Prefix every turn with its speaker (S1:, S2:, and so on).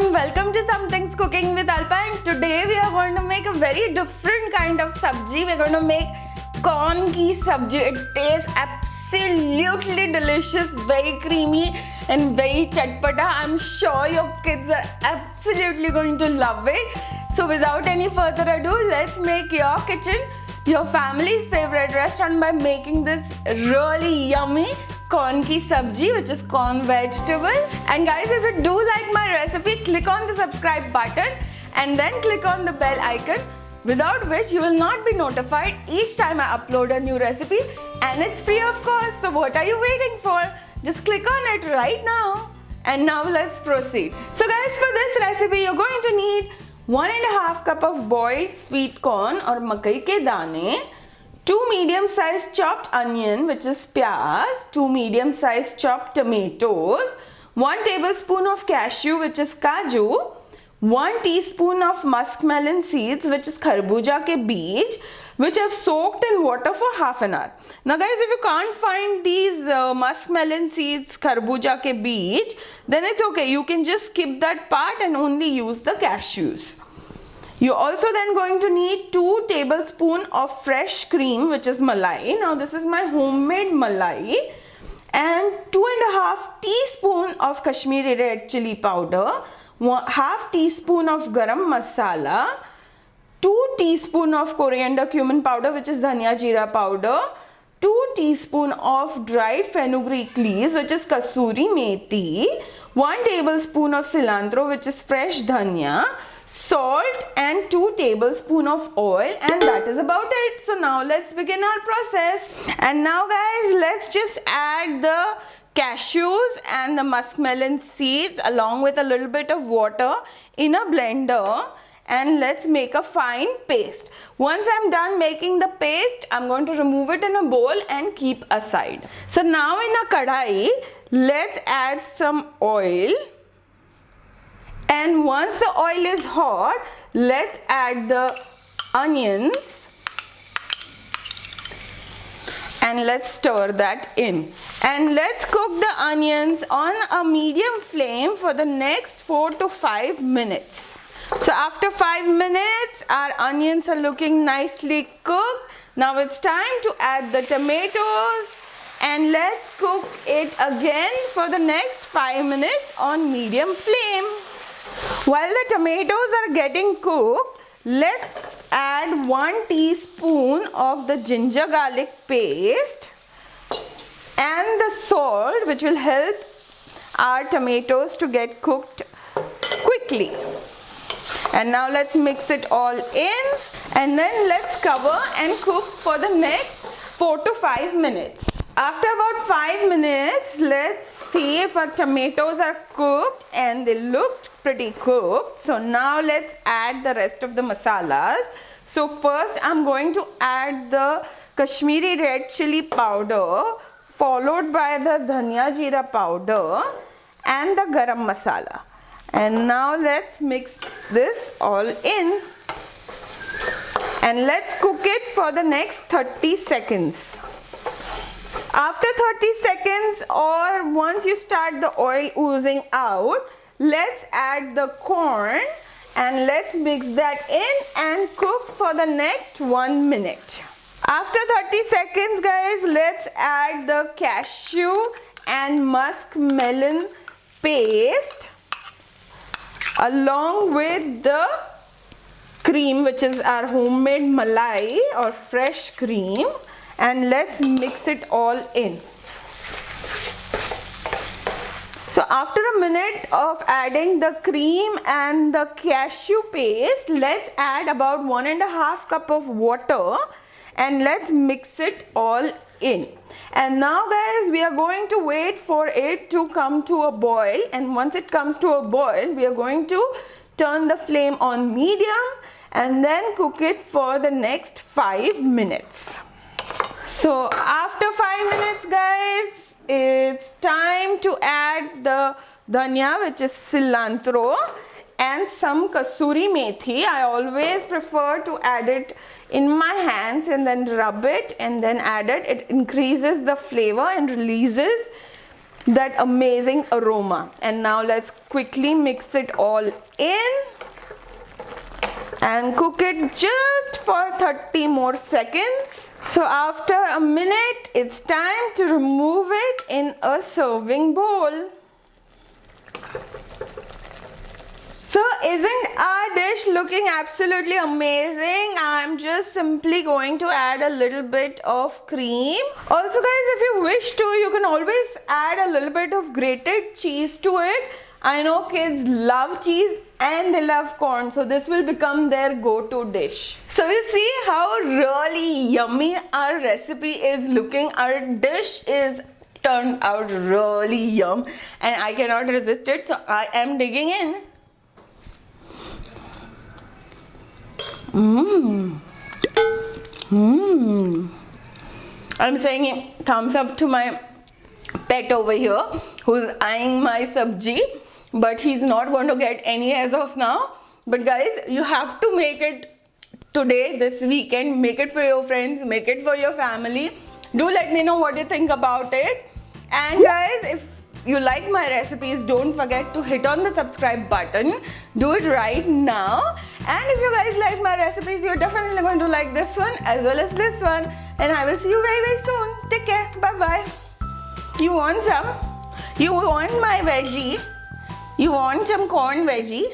S1: everyone, welcome to Some Things Cooking with Alpa, and today we are going to make a very different kind of sabji. We're going to make corn ki sabji. It tastes absolutely delicious, very creamy and very chatpata. I'm sure your kids are absolutely going to love it. So without any further ado, let's make your kitchen your family's favorite restaurant by making this really yummy corn ki sabji, which is corn vegetable. And guys, if you do like my recipe, click on the subscribe button and then click on the bell icon, without which you will not be notified each time I upload a new recipe, and it's free of course. So what are you waiting for? Just click on it right now. And now let's proceed. So guys, for this recipe you're going to need 1.5 cup of boiled sweet corn or makai ke dane, 2 medium-sized chopped onion, which is pyaz, 2 medium-sized chopped tomatoes, 1 tablespoon of cashew, which is kaju, 1 teaspoon of muskmelon seeds, which is kharbuja ke beej, which I've soaked in water for half an hour. Now guys, if you can't find these muskmelon seeds, kharbuja ke beej, then it's okay. You can just skip that part and only use the cashews. You're also then going to need 2 tablespoons of fresh cream, which is malai. Now this is my homemade malai, and 2.5 teaspoon of Kashmiri red chili powder, 1/2 teaspoon of garam masala, 2 teaspoon of coriander cumin powder, which is dhania jeera powder, 2 teaspoon of dried fenugreek leaves, which is kasuri methi, 1 tablespoon of cilantro, which is fresh dhania, salt, and 2 tablespoons of oil, and that is about it. So now let's begin our process. And now guys, let's just add the cashews and the muskmelon seeds along with a little bit of water in a blender, and let's make a fine paste. Once I'm done making the paste, I'm going to remove it in a bowl and keep aside. So now in a kadai, let's add some oil. And once the oil is hot, let's add the onions and let's stir that in. And let's cook the onions on a medium flame for the next 4 to 5 minutes. So after 5 minutes, our onions are looking nicely cooked. Now it's time to add the tomatoes, and let's cook it again for the next 5 minutes on medium flame. While the tomatoes are getting cooked, let's add 1 teaspoon of the ginger garlic paste and the salt, which will help our tomatoes to get cooked quickly. And now let's mix it all in, and then let's cover and cook for the next 4 to 5 minutes. After about 5 minutes, let's see if our tomatoes are cooked, and they looked pretty cooked. So now let's add the rest of the masalas. So first I'm going to add the Kashmiri red chili powder, followed by the dhania jeera powder and the garam masala. And now let's mix this all in, and let's cook it for the next 30 seconds. After 30 seconds, or once you start the oil oozing out, let's add the corn and let's mix that in and cook for the next 1 minute. After 30 seconds guys, let's add the cashew and muskmelon paste along with the cream, which is our homemade malai or fresh cream, and let's mix it all in. So after a minute of adding the cream and the cashew paste, let's add about 1.5 cup of water and let's mix it all in. And now guys, we are going to wait for it to come to a boil, and once it comes to a boil, we are going to turn the flame on medium and then cook it for the next 5 minutes. So after 5 minutes guys, it's time to add the dhania, which is cilantro, and some kasuri methi. I always prefer to add it in my hands and then rub it and then add it. It increases the flavor and releases that amazing aroma. And now let's quickly mix it all in and cook it just for 30 more seconds. So after a minute, it's time to remove it in a serving bowl. So isn't our dish looking absolutely amazing? I'm just simply going to add a little bit of cream. Also guys, if you wish to, you can always add a little bit of grated cheese to it. I know kids love cheese and they love corn, so this will become their go-to dish. So you see how really yummy our recipe is looking. Our dish is turned out really yum and I cannot resist it, so I am digging in. I'm saying thumbs up to my pet over here who's eyeing my sabji, but he's not going to get any as of now. But guys, you have to make it today, this weekend. Make it for your friends, make it for your family. Do let me know what you think about it. And guys, if you like my recipes, don't forget to hit on the subscribe button. Do it right now. And if you guys like my recipes, you're definitely going to like this one as well as this one. And I will see you very, very soon. Take care. Bye-bye. You want some? You want my veggie? You want some corn veggie?